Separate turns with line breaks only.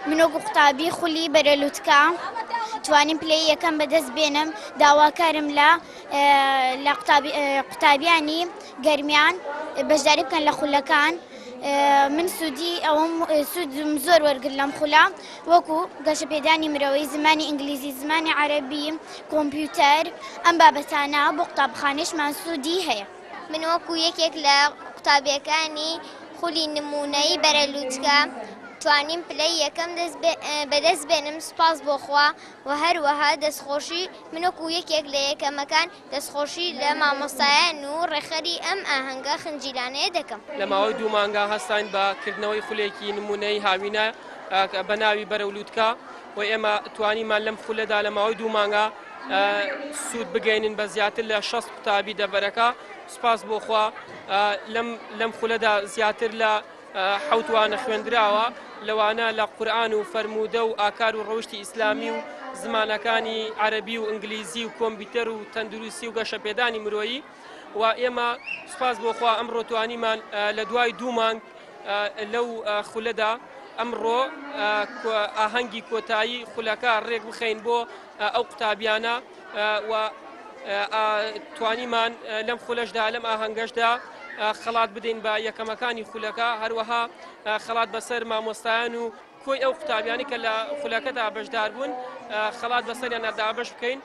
من وەکو قوتابی خولی بەرەلووتکە توانیم پلەی یەکەم بەدەست بێنم داواکارم لە قوتابیانی گەرمیان بەشداری بکەن لە خولەکان من سوودم زۆر وەرگرت لەم خولە وەکو گەشەپێدانی مرەوەی زمانی ئینگلیزی زمانی عەرەبی کۆمپیوتەر ئەم بابەتانە بۆ قوتابخانەشمان سوودی هەیە.
من وەکو یەکێک لە قوتابیەکانی خولی نمونەی بەرەلووتکە توانیم پلەی یەکەم بەدەست بێنم سوپاس بۆخوا و هەروەها دەستخۆشی من وەکو یەکێک لە یەکەمەکان دەستخۆشی لە مامۆستایان و ڕێخەری ئەم ئاهەنگە خنجیلانەیە دەکەم.
لە ماوەی 2 مانگا هەستین بەکردنەوەی خولێکی نمونەی هاوینە بە ناوی بەرەلووتکە و ئێمە توانیمان لەم خولەدا لە ماوەی 2 مانگا سوود بگەینن بە زیاتر لە 60 قوتابی دەبەرەکە. سوپاس بۆخوا لەم خولەدا زیاتر لە 7 وانە خوێندراوە لەوانە لە قورئان و فەرموودە و ئاکار و ڕەوشتی ئیسلامی و زمانەکانی عەرەبی و ئینگلیزی و کۆمپیوتەر و تەندروستی و گەشەپێدانی مرۆیی و ئێمە سوپاس بۆخوا ئەمڕۆ توانیمان لە دوای 2 مانگ لەو خولەدا ئەمڕۆ ئاهەنگی کۆتایی خولەکە ڕێک بخەین بۆ ئەو قوتابیانە و توانیمان لەم خولەشدا لەم ئاهەنگەشدا خەڵات بدەین بە یەکەمەکانی خولەکە هەروەها خەڵات بەسەر مامۆستایان و کۆی ئەو قوتابیانی کە لە خولەکەدا بەشدار بوون خەڵات بەسەریان دابەش بکەین.